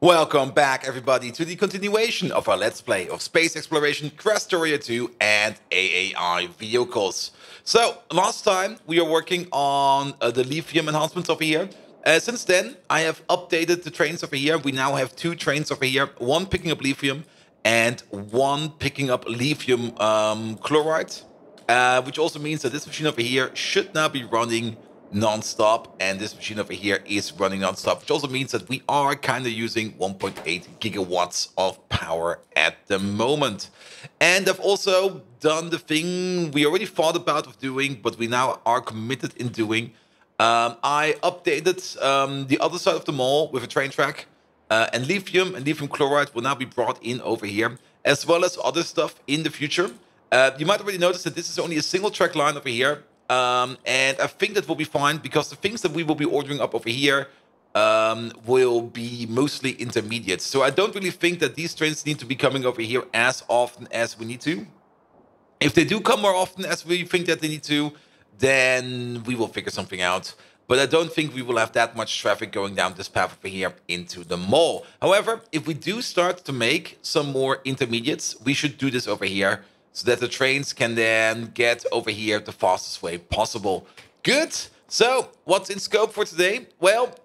Welcome back, everybody, to the continuation of our Let's Play of Space Exploration, Krastorio 2, and AAI vehicles. So, last time we are working on the lithium enhancements over here. Since then, I have updated the trains over here. We now have two trains over here, one picking up lithium and one picking up lithium chloride, which also means that this machine over here should now be running non-stop, and this machine over here is running non-stop, which also means that we are kind of using 1.8 gigawatts of power at the moment. And I've also done the thing we already thought about of doing, but we now are committed in doing. I updated the other side of the mall with a train track, and lithium chloride will now be brought in over here, as well as other stuff in the future. You might already notice that this is only a single track line over here. And I think that will be fine, because the things that we will be ordering up over here will be mostly intermediate. So I don't really think that these trains need to be coming over here as often as we need to. If they do come more often as we think that they need to, then we will figure something out. But I don't think we will have that much traffic going down this path over here into the mall. However, if we do start to make some more intermediates, we should do this over here, so that the trains can then get over here the fastest way possible. Good. So, what's in scope for today? Well,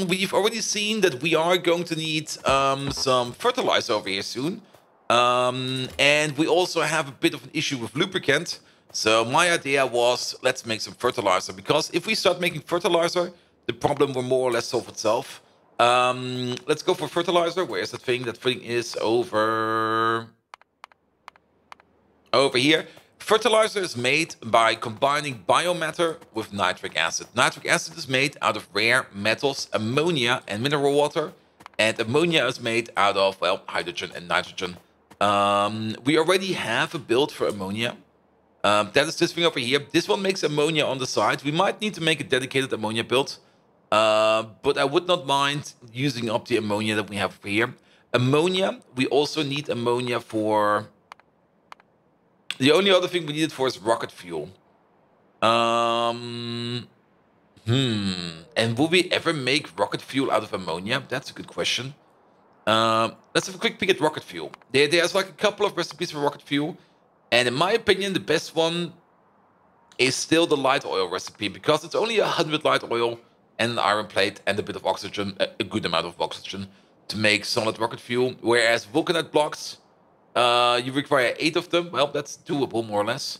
we've already seen that we are going to need some fertilizer over here soon. And we also have a bit of an issue with lubricant. So my idea was, let's make some fertilizer, because if we start making fertilizer, the problem will more or less solve itself. Let's go for fertilizer. Where's that thing? That thing is over here. Fertilizer is made by combining biomatter with nitric acid. Nitric acid is made out of rare metals, ammonia and mineral water. And ammonia is made out of, well, hydrogen and nitrogen. We already have a build for ammonia. That is this thing over here. This one makes ammonia on the side. We might need to make a dedicated ammonia build. But I would not mind using up the ammonia that we have over here. Ammonia, we also need ammonia for... The only other thing we need it for is rocket fuel. And will we ever make rocket fuel out of ammonia? That's a good question. Let's have a quick peek at rocket fuel. There's like a couple of recipes for rocket fuel. And in my opinion, the best one is still the light oil recipe, because it's only 100 light oil and an iron plate and a bit of oxygen, a good amount of oxygen, to make solid rocket fuel. Whereas vulcanite blocks... you require 8 of them. Well, that's doable, more or less.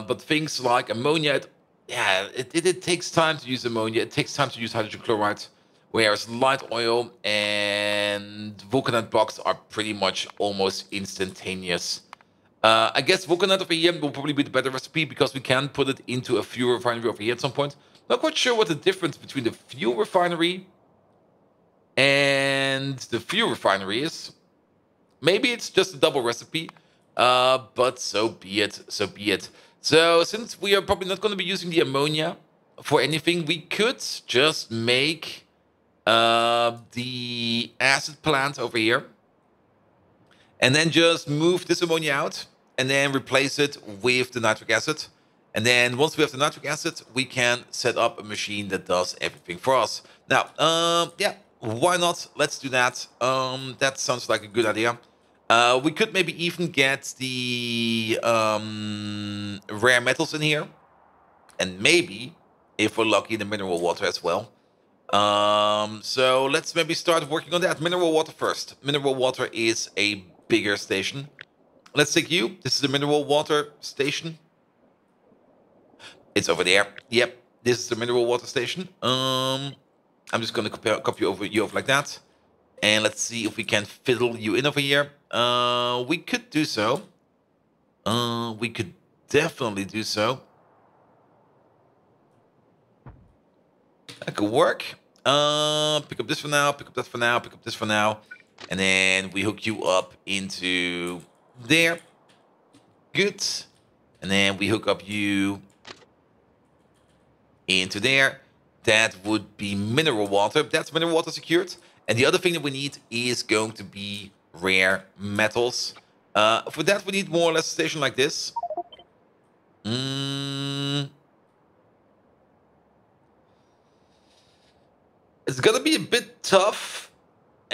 But things like ammonia, it takes time to use ammonia. It takes time to use hydrogen chloride. Whereas light oil and vulcanite blocks are pretty much almost instantaneous. I guess vulcanite over here will probably be the better recipe, because we can put it into a fuel refinery over here at some point. Not quite sure what the difference between the fuel refinery and the fuel refinery is. Maybe it's just a double recipe, but so be it, so be it. So since we are probably not going to be using the ammonia for anything, we could just make the acid plant over here, and then just move this ammonia out, and then replace it with the nitric acid. And then once we have the nitric acid, we can set up a machine that does everything for us. Now, yeah, why not? Let's do that. That sounds like a good idea. We could maybe even get the rare metals in here. And maybe, if we're lucky, the mineral water as well. So let's maybe start working on that. Mineral water first. Mineral water is a bigger station. Let's take you. This is the mineral water station. It's over there. Yep, this is the mineral water station. I'm just going to copy you over like that. And let's see if we can fiddle you in over here. We could do so. We could definitely do so. That could work. Pick up this for now, pick up that for now, pick up this for now. And then we hook you up into there. Good. And then we hook up you into there. That would be mineral water. That's mineral water secured. And the other thing that we need is going to be rare metals. For that, we need more or less a station like this. It's gonna be a bit tough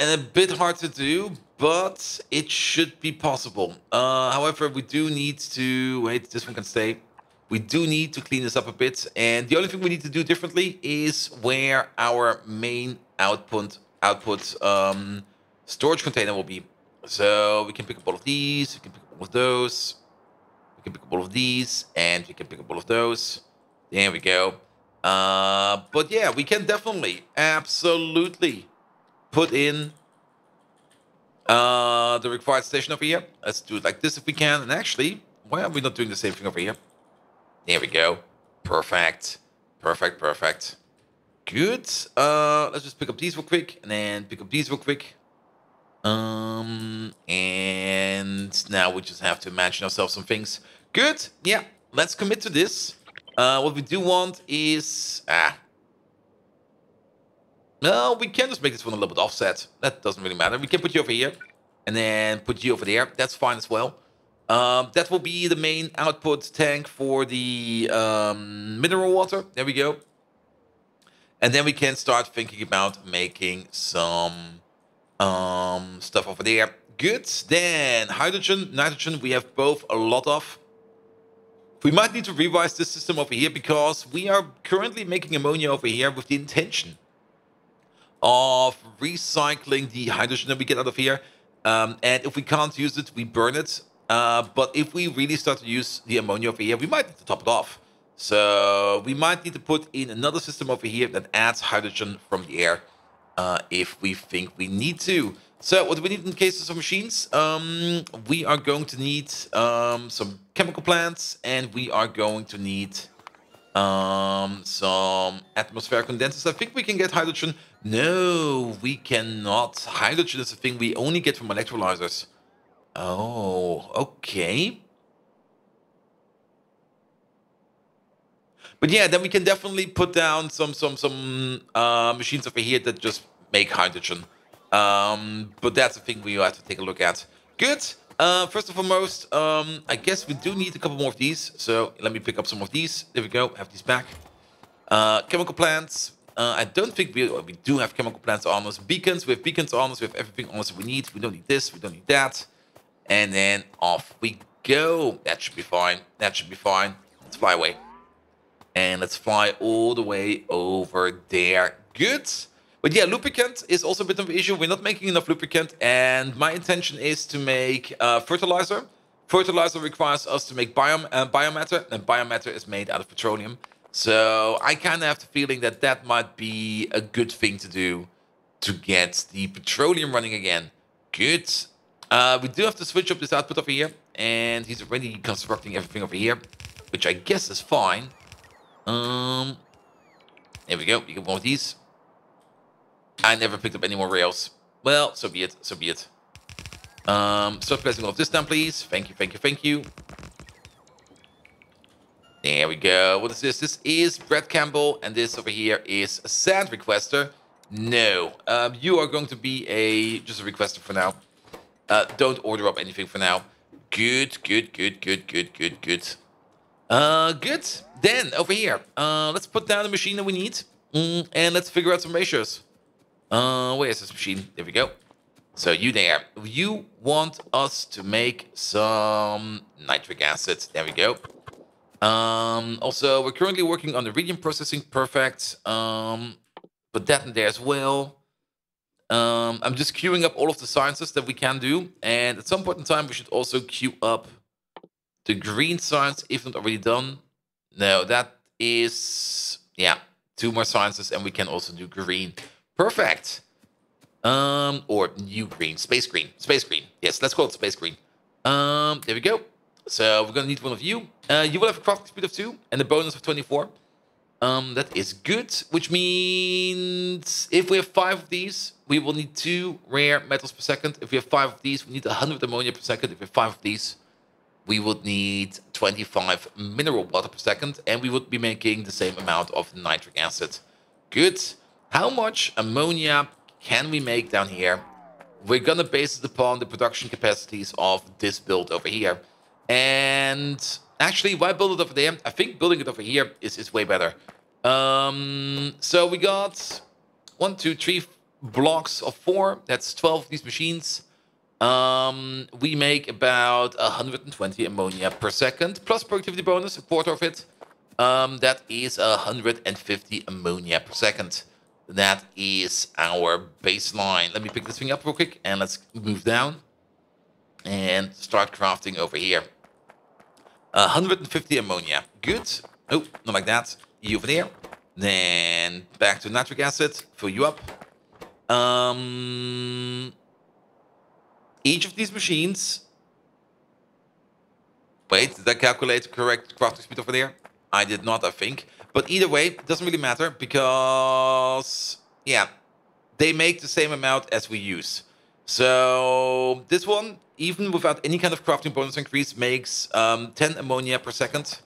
and a bit hard to do, but it should be possible. However, we do need to... Wait, this one can stay. We do need to clean this up a bit, and the only thing we need to do differently is where our main output storage container will be. So we can pick up all of these, we can pick up all of those, we can pick up all of these, and we can pick up all of those. There we go. But yeah, we can definitely, absolutely put in the required station over here. Let's do it like this if we can. And actually, why are we not doing the same thing over here? There we go. Perfect. Perfect, perfect. Good. Let's just pick up these real quick, and then pick up these real quick. And now we just have to imagine ourselves some things. Good. Yeah, let's commit to this. What we do want is... No, we can just make this one a little bit offset. That doesn't really matter. We can put you over here, and then put you over there. That's fine as well. That will be the main output tank for the mineral water. There we go. And then we can start thinking about making some stuff over there. Good. Then hydrogen, nitrogen, we have both a lot of. We might need to revise this system over here because we are currently making ammonia over here with the intention of recycling the hydrogen that we get out of here. And if we can't use it, we burn it. But if we really start to use the ammonia over here, we might need to top it off. So we might need to put in another system over here that adds hydrogen from the air if we think we need to. So what do we need in cases of machines? We are going to need some chemical plants, and we are going to need some atmospheric condensers. I think we can get hydrogen. No, we cannot. Hydrogen is a thing we only get from electrolyzers. Oh, okay. But yeah, then we can definitely put down some machines over here that just make hydrogen. But that's a thing we have to take a look at. Good. First and foremost, I guess we do need a couple more of these. So let me pick up some of these. There we go. Have these back. Chemical plants. I don't think we do have chemical plants on us. Beacons. We have beacons on us. We have everything on us we need. We don't need this. We don't need that. And then off we go. That should be fine. That should be fine. Let's fly away. And let's fly all the way over there. Good. But yeah, lubricant is also a bit of an issue. We're not making enough lubricant. And my intention is to make fertilizer. Fertilizer requires us to make biomatter. And biomatter is made out of petroleum. So I kind of have the feeling that that might be a good thing to do to get the petroleum running again. Good. We do have to switch up this output over here. And he's already constructing everything over here, which I guess is fine. There we go. You get one of these. I never picked up any more rails. Well, so be it. So be it. Start placing all of this down, please. Thank you, thank you, thank you. There we go. What is this? This is Brett Campbell, and this over here is a sand requester. No, you are going to be just a requester for now. Don't order up anything for now. Good, good, good, good, good, good, good. Good. Then over here, let's put down the machine that we need, and let's figure out some ratios. Where is this machine? There we go. So you there. You want us to make some nitric acid. There we go. Also, we're currently working on the radium processing. Perfect. Put that in there as well. I'm just queuing up all of the sciences that we can do. And at some point in time, we should also queue up the green science, if not already done. No, that is... Yeah, 2 more sciences, and we can also do green. Perfect. Or new green. Space green. Space green. Yes, let's call it space green. There we go. So we're going to need one of you. You will have a crafting speed of 2 and a bonus of 24. That is good, which means if we have 5 of these, we will need 2 rare metals per second. If we have 5 of these, we need 100 ammonia per second. If we have 5 of these, we would need 25 mineral water per second, and we would be making the same amount of nitric acid. Good. How much ammonia can we make down here? We're going to base it upon the production capacities of this build over here. And actually, why build it over there? I think building it over here is way better. So we got 1, 2, 3. blocks of 4. That's 12 of these machines. We make about 120 ammonia per second, plus productivity bonus, a quarter of it. That is 150 ammonia per second. That is our baseline. Let me pick this thing up real quick and let's move down and start crafting over here. 150 ammonia. Good. Oh, not like that. You over there. Then back to nitric acid. Fill you up. Each of these machines. Wait, did I calculate the correct crafting speed over there? I did not, I think. But either way, it doesn't really matter because, yeah, they make the same amount as we use. So this one, even without any kind of crafting bonus increase, makes 10 ammonia per second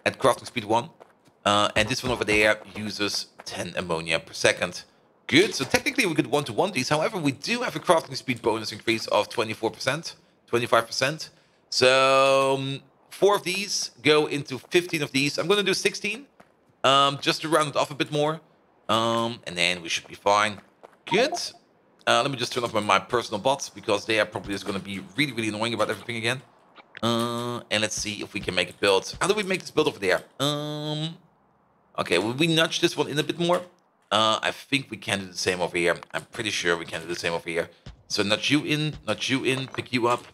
at crafting speed 1. And this one over there uses 10 ammonia per second. Good, so technically we could 1-to-1 these. However, we do have a crafting speed bonus increase of 24%, 25%. So 4 of these go into 15 of these. I'm going to do 16, just to round it off a bit more. And then we should be fine. Good. Let me just turn off my personal bots, because they are probably just going to be really, really annoying about everything again. And let's see if we can make a build. How do we make this build over there? Okay, will we nudge this one in a bit more? I think we can do the same over here. I'm pretty sure we can do the same over here. So nudge you in, pick you up,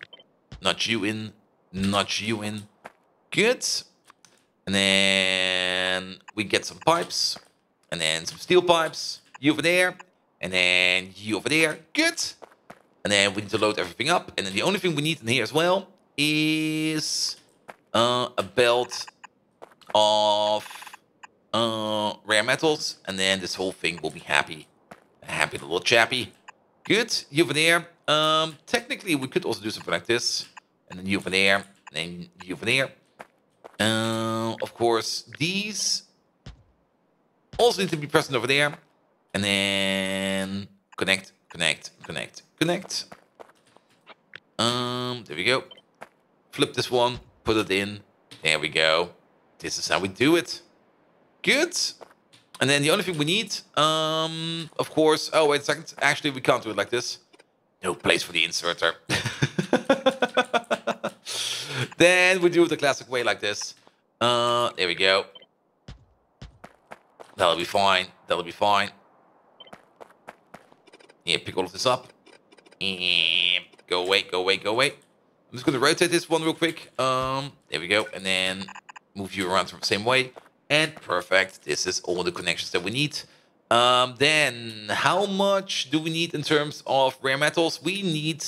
nudge you in, nudge you in. Good. And then we get some pipes, and then some steel pipes. You over there, and then you over there. Good. And then we need to load everything up. And then the only thing we need in here as well is a belt of rare metals, and then this whole thing will be happy. A happy little chappy. Good. You over there. Technically, we could also do something like this. And then you over there. And then you over there. Of course, these also need to be present over there. And then connect, connect, connect, connect. There we go. Flip this one. Put it in. There we go. This is how we do it. Good. And then the only thing we need, of course... Oh, wait a second. Actually, we can't do it like this. No place for the inserter. Then we do it the classic way like this. There we go. That'll be fine. That'll be fine. Yeah, pick all of this up. Go away, go away, go away. I'm just going to rotate this one real quick. There we go. And then move you around the same way. And perfect. This is all the connections that we need. Then, how much do we need in terms of rare metals? We need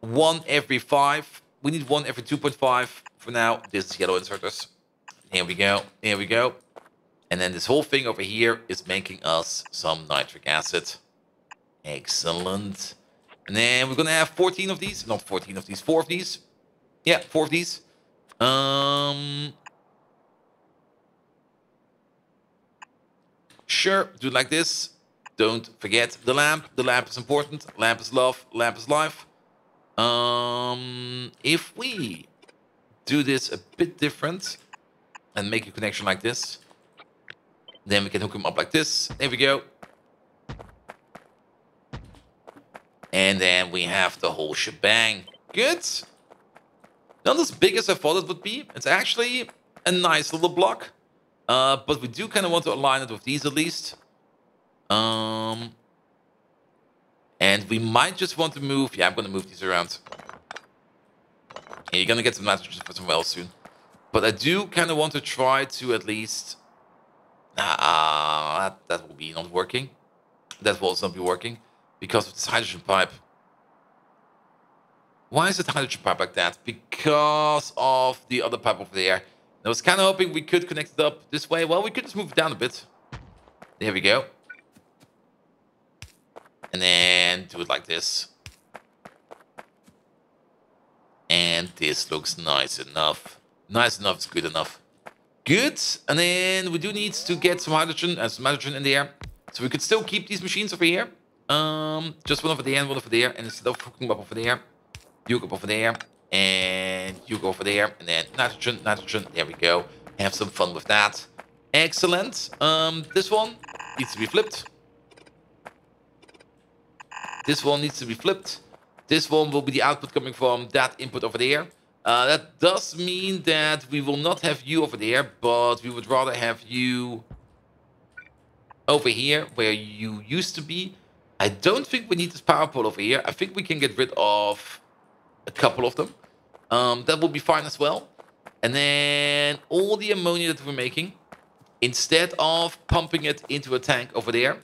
1 every 5. We need 1 every 2.5 for now. This is yellow inserters. Here we go. Here we go. And then this whole thing over here is making us some nitric acid. Excellent. And then we're going to have 14 of these. Not 14 of these. 4 of these. Yeah, 4 of these. Sure, do it like this. Don't forget the lamp. The lamp is important. Lamp is love. Lamp is life. If we do this a bit different and make a connection like this, then we can hook them up like this. There we go. And then we have the whole shebang. Good. Not as big as I thought it would be. It's actually a nice little block. But we do kind of want to align it with these at least. And we might just want to move... Yeah, I'm going to move these around. Yeah, you're going to get some nitrogen for somewhere else soon. But I do kind of want to try to at least... that will be not working. That will also not be working. Because of this hydrogen pipe. Why is it hydrogen pipe like that? Because of the other pipe over there. I was kind of hoping we could connect it up this way. Well, we could just move it down a bit. There we go. And then do it like this. And this looks nice enough. Nice enough is good enough. Good. And then we do need to get some hydrogen and some nitrogen in there. So we could still keep these machines over here. Just one over there and one over there. And instead of hooking up over there, you go over there. And you go over there, and then nitrogen, nitrogen, there we go. Have some fun with that. Excellent. This one needs to be flipped. This one needs to be flipped. This one will be the output coming from that input over there. That does mean that we will not have you over there, but we would rather have you over here where you used to be. I don't think we need this power pole over here. I think we can get rid of a couple of them. That will be fine as well. And then all the ammonia that we're making, instead of pumping it into a tank over there,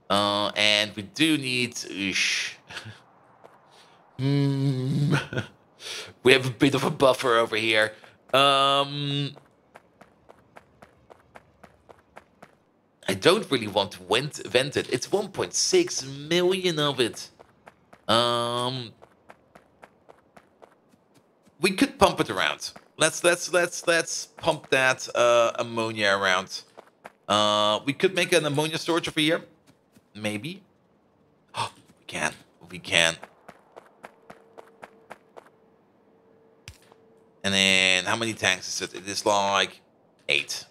and we do need... we have a bit of a buffer over here. I don't really want to vent it. It's 1.6 million of it. We could pump it around. Let's pump that ammonia around. We could make an ammonia storage over here. Maybe. Oh, we can. We can. And then how many tanks is it? It is like 8.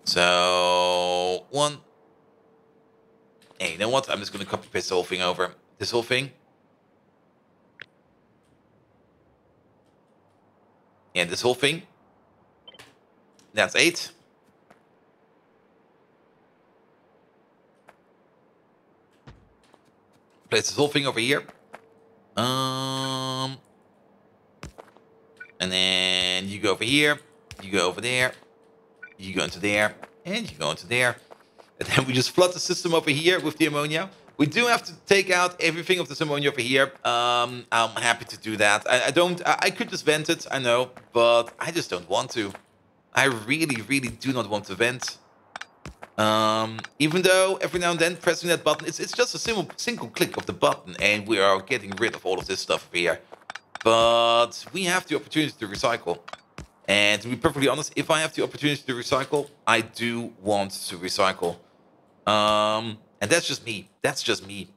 So 1. Hey, you know what? I'm just going to copy paste the whole thing over. This whole thing. And this whole thing. That's 8. Place this whole thing over here. And then you go over here. You go over there. You go into there. And you go into there. And then we just flood the system over here with the ammonia. We do have to take out everything of this ammonia over here. I'm happy to do that. I could just vent it, I know, but I just don't want to. I really, really do not want to vent. Even though every now and then pressing that button, it's just a single click of the button and we are getting rid of all of this stuff over here. But we have the opportunity to recycle. And to be perfectly honest, if I have the opportunity to recycle, I do want to recycle. And that's just me. That's just me.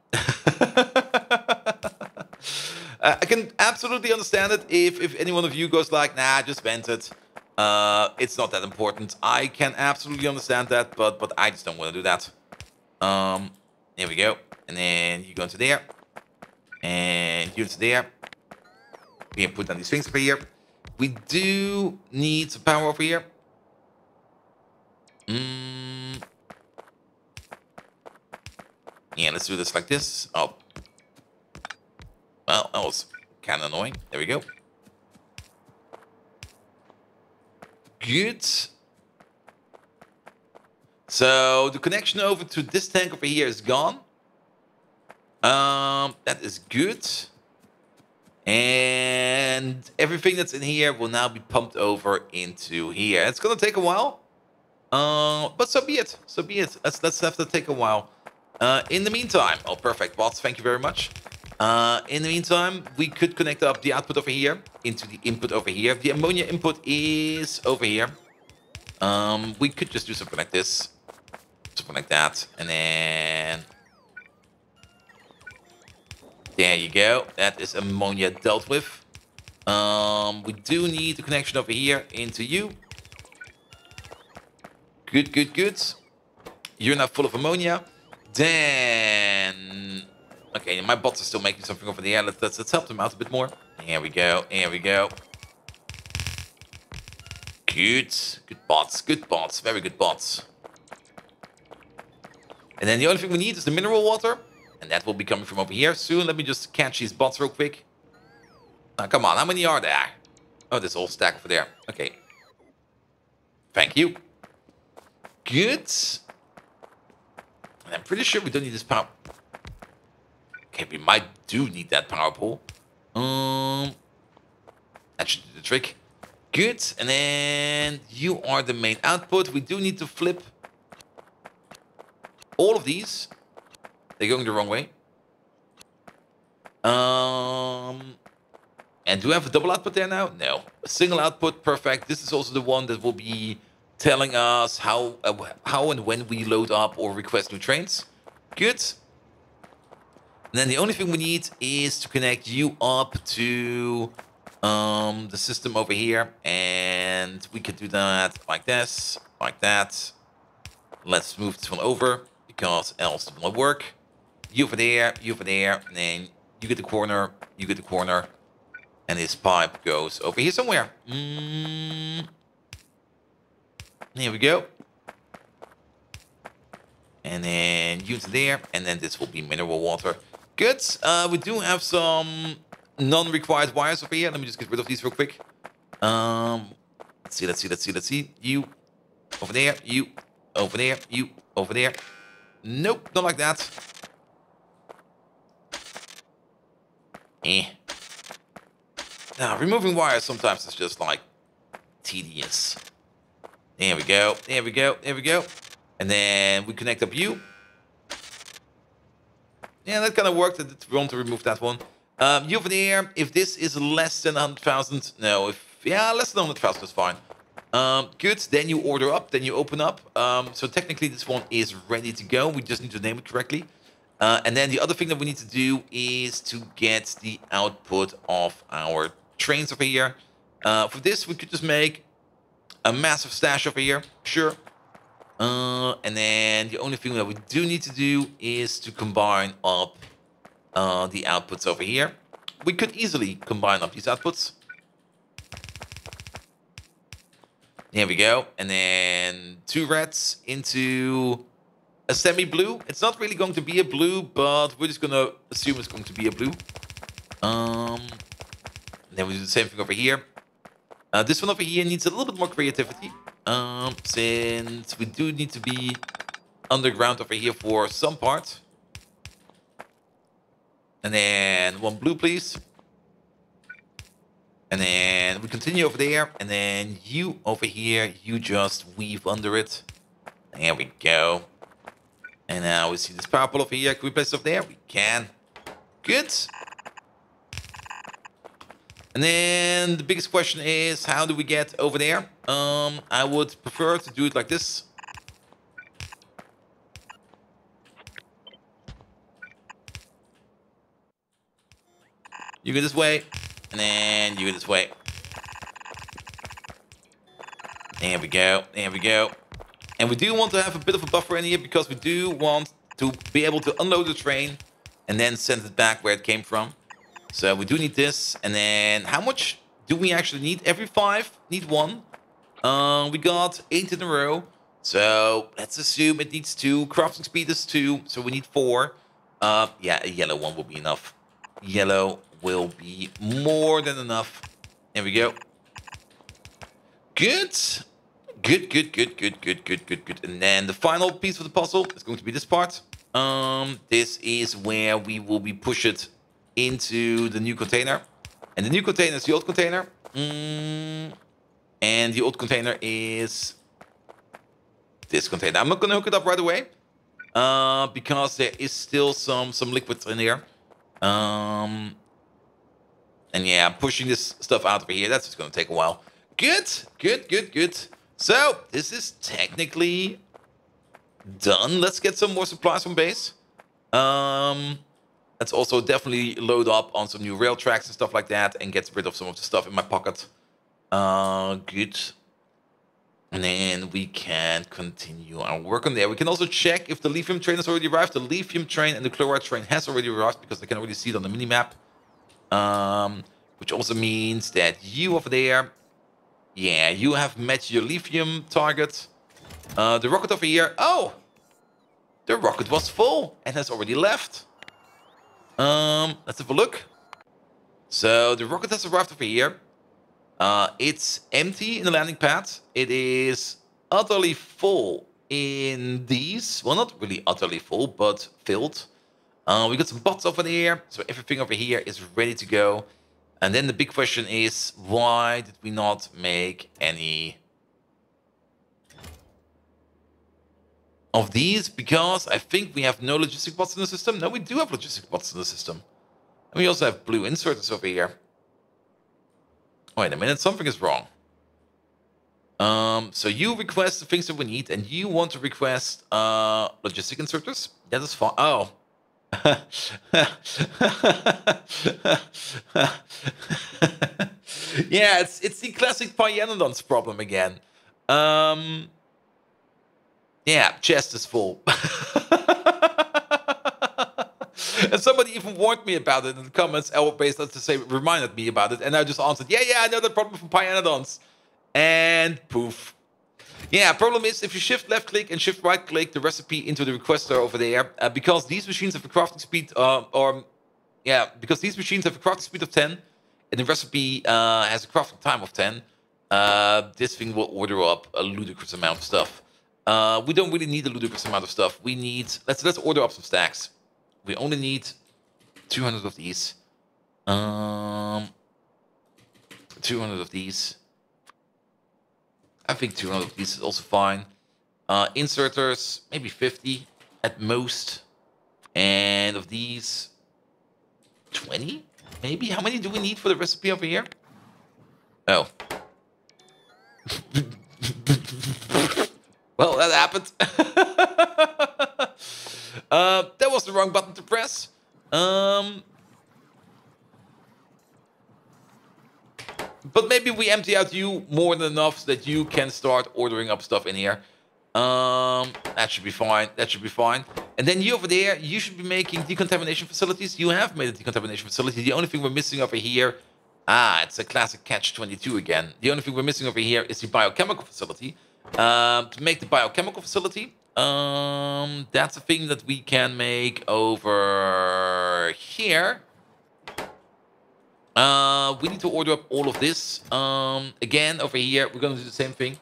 I can absolutely understand it if any one of you goes like, nah, just vent it. It's not that important. I can absolutely understand that, but I just don't want to do that. Here we go. And then you go into there. And you into there. We can put down these things over here. We do need some power over here. Yeah, let's do this like this. Oh. Well, that was kind of annoying. There we go. Good. So the connection over to this tank over here is gone. That is good. And everything that's in here will now be pumped over into here. It's gonna take a while. But so be it. So be it. Let's have to take a while. In the meantime, oh, perfect, bots. Thank you very much. In the meantime, we could connect up the output over here into the input over here. The ammonia input is over here. We could just do something like this, something like that, and then there you go. That is ammonia dealt with. We do need the connection over here into you. Good, good, good. You're now full of ammonia. Then, okay, my bots are still making something over the air. Let's help them out a bit more. Here we go. Here we go. Good. Good bots. Good bots. Very good bots. And then the only thing we need is the mineral water. And that will be coming from over here soon. Let me just catch these bots real quick. Come on. How many are there? Oh, there's a whole stack over there. Okay. Thank you. Good. And I'm pretty sure we don't need this power. Okay, we might do need that power pole. That should do the trick. Good. And then you are the main output. We do need to flip all of these. They're going the wrong way. And do we have a double output there now? No. A single output. Perfect. This is also the one that will be telling us how and when we load up or request new trains. Good. And then the only thing we need is to connect you up to the system over here. And we could do that like this, like that. Let's move this one over. because else it won't work. You over there, and then you get the corner, and this pipe goes over here somewhere. Here we go. And then you to there, and then this will be mineral water. Good. We do have some non-required wires over here. Let me just get rid of these real quick. Let's see. You over there, you over there, you over there. Nope, not like that. Now, removing wires sometimes is just like tedious. There we go. And then we connect up you. Yeah, that kind of worked. I did want to remove that one. You over there, if this is less than 100,000, no, less than 100,000 is fine. Good, then you order up, then you open up. So technically this one is ready to go. We just need to name it correctly. And then the other thing that we need to do is to get the output of our trains over here. For this, we could just make a massive stash over here, sure. And then the only thing that we do need to do is to combine up the outputs over here. We could easily combine up these outputs. There we go. And then 2 reds into a semi-blue. It's not really going to be a blue, but we're just going to assume it's going to be a blue. Then we do the same thing over here. This one over here needs a little bit more creativity. Since we do need to be underground over here for some part. And then 1 blue, please. And then we continue over there. And then you over here, you just weave under it. There we go. And now we see this power pole over here. Can we place it up there? We can. Good. And then the biggest question is, how do we get over there? I would prefer to do it like this. You go this way, and then you go this way. There we go. And we do want to have a bit of a buffer in here because we do want to be able to unload the train and then send it back where it came from. So we do need this. And then how much do we actually need? Every 5 need 1. We got 8 in a row. So let's assume it needs 2. Crafting speed is 2. So we need 4. Yeah, a yellow one will be enough. Yellow will be more than enough. There we go. Good. Good. And then the final piece of the puzzle is going to be this part. This is where we will be push it into the new container. And the new container is the old container. And the old container is this container. I'm not going to hook it up right away. Because there is still some liquids in here. And yeah, pushing this stuff out over here, that's just going to take a while. Good. So, this is technically done. Let's get some more supplies from base. Let's also definitely load up on some new rail tracks and stuff like that and get rid of some of the stuff in my pocket. Good. And then we can continue our work on there. We can also check if the lithium train has already arrived. The lithium train and the chloride train has already arrived because I can already see it on the minimap. Which also means that you over there, yeah, you have met your lithium target. The rocket over here, oh! The rocket was full and has already left. Let's have a look. So the rocket has arrived over here. It's empty in the landing pad. It is utterly full in these. Well, not really utterly full, but filled. We got some bots over there. So everything over here is ready to go. And then the big question is, why did we not make any of these? Because I think we have no logistic bots in the system. No, we do have logistic bots in the system. And we also have blue inserters over here. Wait a minute, something is wrong. So you request the things that we need, and you want to request logistic inserters? That is fine. Oh. Yeah, it's the classic Pyanodons problem again. Yeah, chest is full. And somebody even warned me about it in the comments, or based, let's just say, reminded me about it. And I just answered, yeah, I know that problem from Pyanodons. And poof. Yeah, problem is if you shift left click and shift right click the recipe into the requester over there, because these machines have a crafting speed, because these machines have a crafting speed of 10, and the recipe has a crafting time of 10, this thing will order up a ludicrous amount of stuff. We don't really need a ludicrous amount of stuff. We need, let's order up some stacks. We only need 200 of these. 200 of these. I think 200 of these is also fine. Inserters, maybe 50 at most. And of these, 20? Maybe? How many do we need for the recipe over here? Oh. Well, that happened. That was the wrong button to press. But maybe we empty out you more than enough so that you can start ordering up stuff in here. That should be fine. That should be fine. And then you over there, you should be making decontamination facilities. You have made a decontamination facility. The only thing we're missing over here, it's a classic catch-22 again. The only thing we're missing over here is the biochemical facility. To make the biochemical facility, that's a thing that we can make over here. We need to order up all of this. Again, over here, we're going to do the same thing.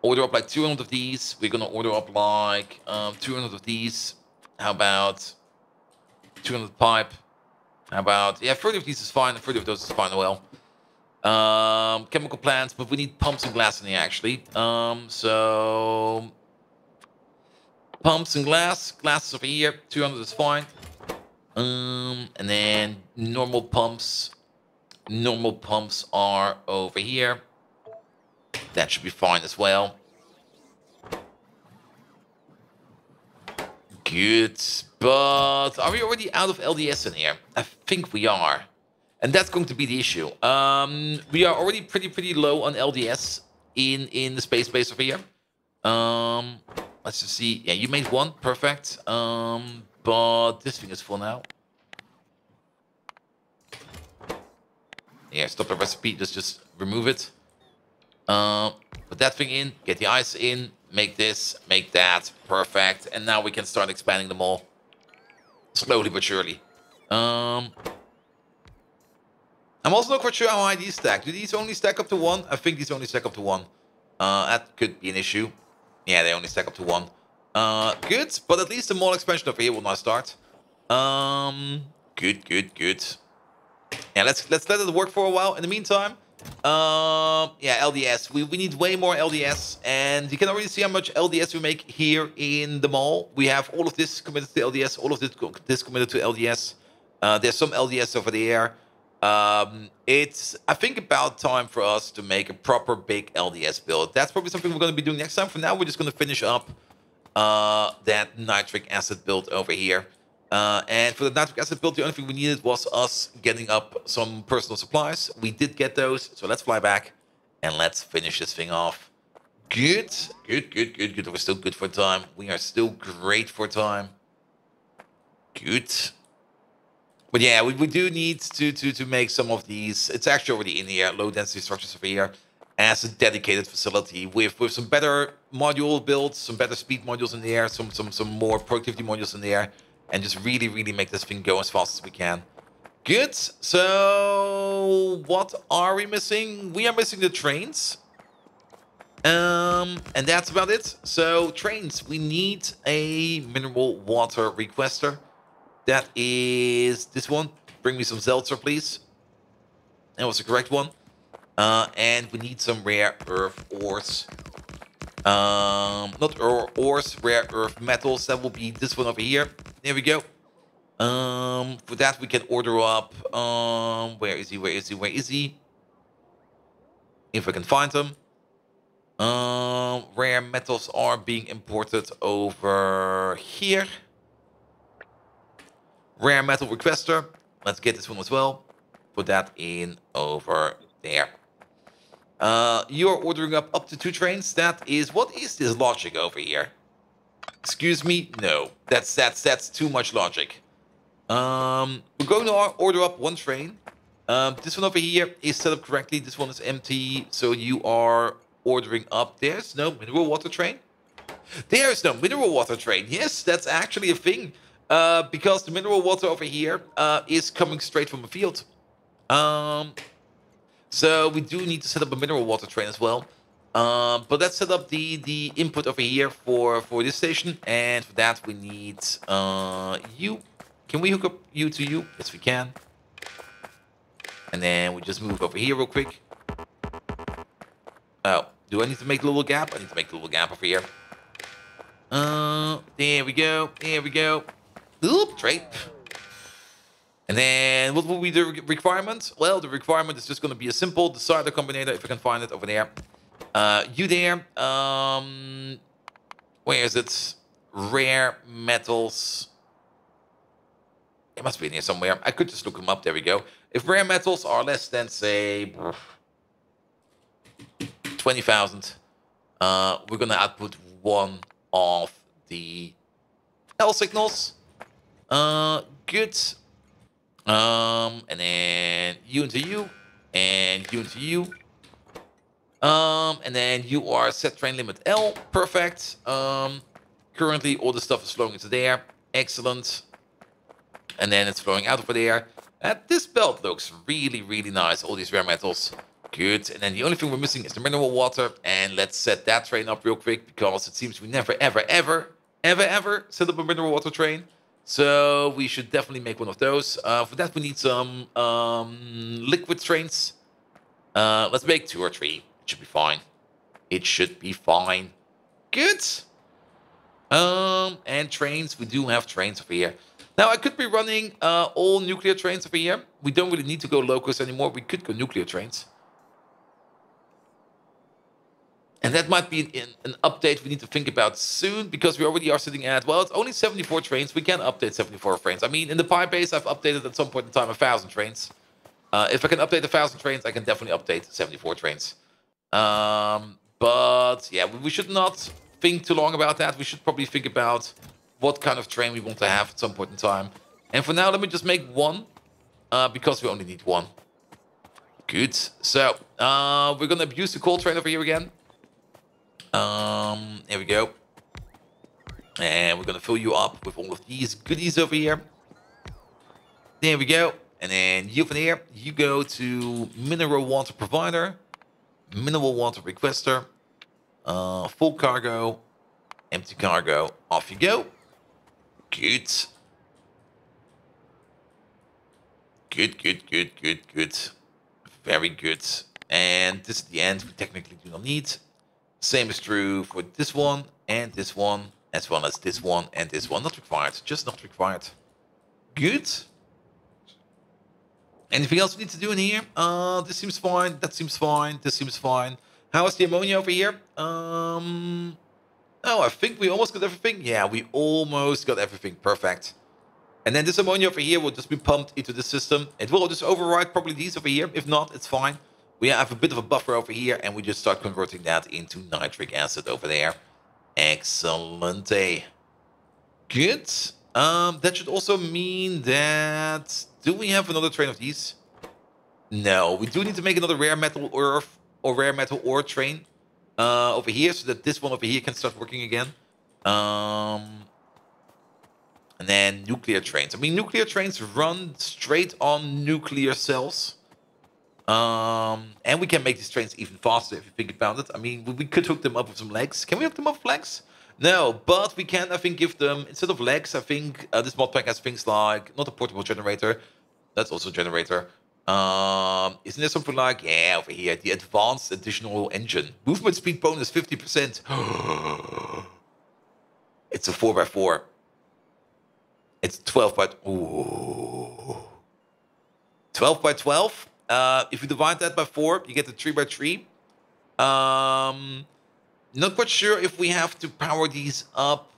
Order up like 200 of these. We're going to order up like 200 of these. How about 200 pipe? How about, yeah, 30 of these is fine. 30 of those is fine as well. Chemical plants, but we need pumps and glass in here, actually. So pumps and glass. Glass is over here. 200 is fine. And then normal pumps. Normal pumps are over here. That should be fine as well. Good. But are we already out of LDS in here? I think we are. And that's going to be the issue. We are already pretty low on LDS in the space base over here. Let's just see. Yeah, you made one. Perfect. But this thing is full now. Yeah, stop the recipe. Just remove it. Put that thing in. Get the ice in. Make this. Make that. Perfect. And now we can start expanding them all. Slowly but surely. I'm also not quite sure how high these stack. Do these only stack up to 1? I think these only stack up to 1. That could be an issue. Yeah, they only stack up to 1. Good, but at least the mall expansion over here will now start. Good. Yeah, let's let it work for a while. In the meantime, yeah, LDS. We need way more LDS, and you can already see how much LDS we make here in the mall. We have all of this committed to LDS, all of this committed to LDS. There's some LDS over there. It's, I think, about time for us to make a proper big LDS build. That's probably something we're going to be doing next time. For now, we're just going to finish up that nitric acid build over here. And for the nitric acid build, the only thing we needed was us getting up some personal supplies. We did get those, so let's fly back and let's finish this thing off. Good. We're still good for time. We are still great for time. Good. But yeah, we do need to make some of these. It's actually already in here, low density structures over here, as a dedicated facility with some better module builds, some better speed modules in there, some more productivity modules in there, and just really make this thing go as fast as we can. Good. So what are we missing? We are missing the trains. And that's about it. So trains, we need a mineral water requester. That is this one. Bring me some Zeltzer, please. That was the correct one. And we need some rare earth ores. Not ores, rare earth metals. That will be this one over here. There we go. For that we can order up. Where is he? If I can find him. Rare metals are being imported over here. Rare metal requester. Let's get this one as well. Put that in over there. You are ordering up to 2 trains. That is, what is this logic over here? Excuse me? No. That's too much logic. We're going to order up one train. This one over here is set up correctly. This one is empty. So you are ordering up. There's no mineral water train. There's no mineral water train. Yes, that's actually a thing. Because the mineral water over here is coming straight from a field. So we do need to set up a mineral water train as well. But let's set up the input over here for this station. And for that we need you. Can we hook up you to you? Yes, we can. And then we just move over here real quick. Oh, do I need to make a little gap? I need to make a little gap over here. There we go. There we go. Oop, trade. And then what will be the requirement? Well, the requirement is just going to be a simple decider combinator, if I can find it over there. You there. Where is it? Rare metals. It must be in here somewhere. I could just look them up. There we go. If rare metals are less than, say, 20,000, we're going to output one of the L signals. Good. And then you into you, and you into you. And then you are set train limit L. Perfect. Currently, all the stuff is flowing into there. Excellent. And then it's flowing out over there. And this belt looks really, really nice. All these rare metals. Good. And then the only thing we're missing is the mineral water. And let's set that train up real quick, because it seems we never, ever set up a mineral water train. So we should definitely make one of those. For that, we need some liquid trains. Let's make 2 or 3. It should be fine. It should be fine. Good. And trains. We do have trains over here. Now, I could be running all nuclear trains over here. We don't really need to go locals anymore. We could go nuclear trains. And that might be an update we need to think about soon, because we already are sitting at, well, it's only 74 trains. We can update 74 trains. I mean, in the Pi base, I've updated at some point in time 1,000 trains. If I can update 1,000 trains, I can definitely update 74 trains. But yeah, we should not think too long about that. We should probably think about what kind of train we want to have at some point in time. And for now, let me just make 1, because we only need 1. Good. So, we're going to abuse the coal train over here again. Here we go. And we're going to fill you up with all of these goodies over here. There we go. And then you from here, you go to mineral water provider, mineral water requester, full cargo, empty cargo, off you go. Good. Good. Very good. And this is the end. We technically do not need. Same is true for this one, as well as this one and this one. Not required. Just not required. Good. Anything else we need to do in here? This seems fine. That seems fine. This seems fine. How is the ammonia over here? Oh, I think we almost got everything. Yeah, we almost got everything. Perfect. And then this ammonia over here will just be pumped into the system. It will just override probably these over here. If not, it's fine. We have a bit of a buffer over here, and we just start converting that into nitric acid over there. Excellent. Good. That should also mean that... Do we have another train of these? No, we do need to make another rare metal earth or rare metal ore train over here, so that this one over here can start working again. And then nuclear trains. I mean, nuclear trains run straight on nuclear cells. And we can make these trains even faster if you think about it. I mean, we could hook them up with some legs. Can we hook them up with legs? No, but we can, I think, give them, instead of legs, I think this mod pack has things like, not a portable generator, that's also a generator. Isn't there something like, yeah, over here, the advanced additional engine. Movement speed bonus 50%. It's a 4x4. It's 12 by... Ooh. 12 by 12? If you divide that by 4, you get the 3 by 3. Not quite sure if we have to power these up.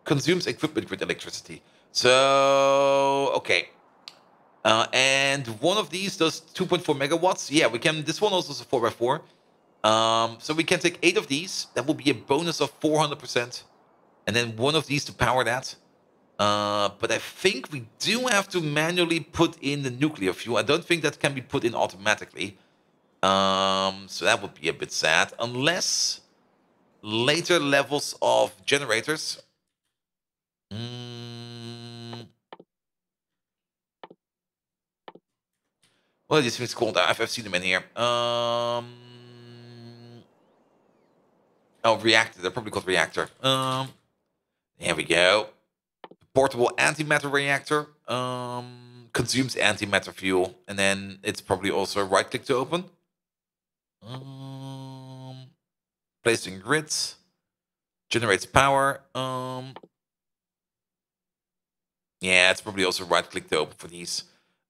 Consumes equipment with electricity. So, okay. And one of these does 2.4 megawatts. Yeah, we can. This one also is a 4x4. So we can take 8 of these. That will be a bonus of 400%. and then one of these to power that. But I think we do have to manually put in the nuclear fuel. I don't think that can be put in automatically. So that would be a bit sad, unless later levels of generators. What are these things called? I've seen them in here. Oh, reactor. They're probably called reactor. Here we go. Portable antimatter reactor. Consumes antimatter fuel, and then it's probably also right click to open. Placing grids. Generates power. Yeah, it's probably also right click to open for these.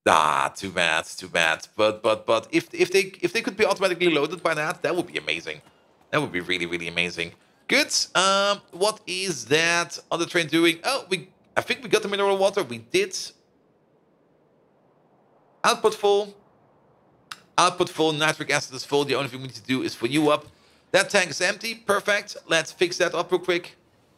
Too bad, too bad. But if they could be automatically loaded by that would be amazing. That would be really, really amazing. Good. What is that other train doing? Oh, I think we got the mineral water. We did. Output full. Output full. Nitric acid is full. The only thing we need to do is fill you up. That tank is empty. Perfect. Let's fix that up real quick.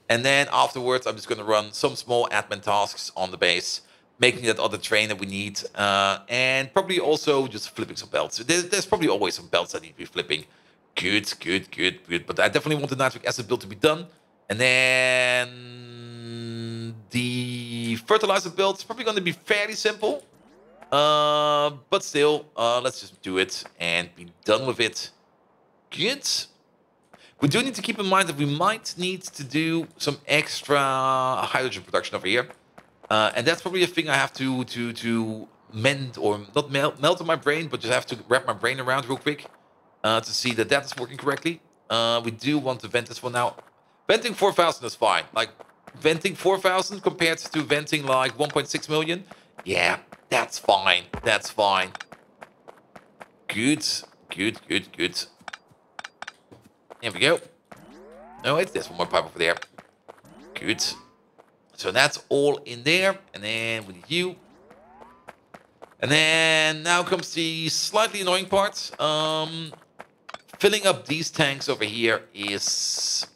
And then afterwards, I'm just going to run some small admin tasks on the base, making that other train that we need, and probably also just flipping some belts. There's probably always some belts that need to be flipping. Good. But I definitely want the nitric acid build to be done. And then the fertilizer build is probably going to be fairly simple. But still, let's just do it and be done with it. Good. We do need to keep in mind that we might need to do some extra hydrogen production over here. And that's probably a thing I have to mend, or not melt in my brain, but just have to wrap my brain around real quick to see that that is working correctly. We do want to vent this one now. Venting 4,000 is fine. Like, venting 4,000 compared to venting like 1.6 million. Yeah, that's fine. That's fine. Good. There we go. No, there's one more pipe over there. Good. So that's all in there. And then with you. And then now comes the slightly annoying part. Filling up these tanks over here is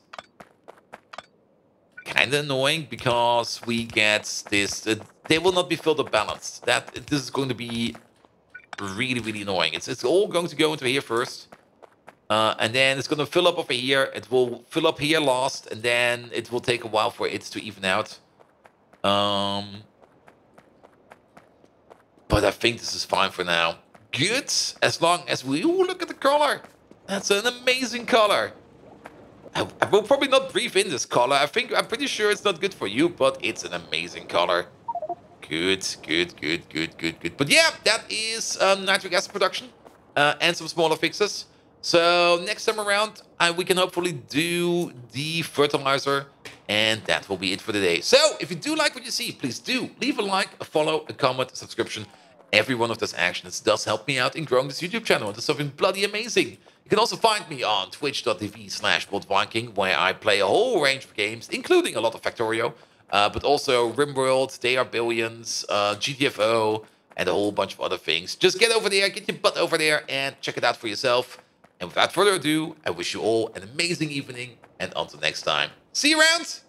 kind of annoying because we get this. They will not be filled up balanced. This is going to be really, really annoying. It's all going to go into here first. And then it's going to fill up over here. It will fill up here last. And then it will take a while for it to even out. But I think this is fine for now. Good. As long as we... Ooh, look at the color. That's an amazing color. I will probably not breathe in this color. I'm pretty sure it's not good for you, but it's an amazing color. Good. But yeah, that is nitric acid production and some smaller fixes. So next time around, we can hopefully do the fertilizer, and that will be it for the day. So if you do like what you see, please do leave a like, a follow, a comment, a subscription. Every one of those actions does help me out in growing this YouTube channel into something bloody amazing. You can also find me on twitch.tv/BoldViking, where I play a whole range of games, including a lot of Factorio, but also RimWorld, They Are Billions, GTFO, and a whole bunch of other things. Just get over there, get your butt over there, and check it out for yourself. And without further ado, I wish you all an amazing evening, and until next time, see you around!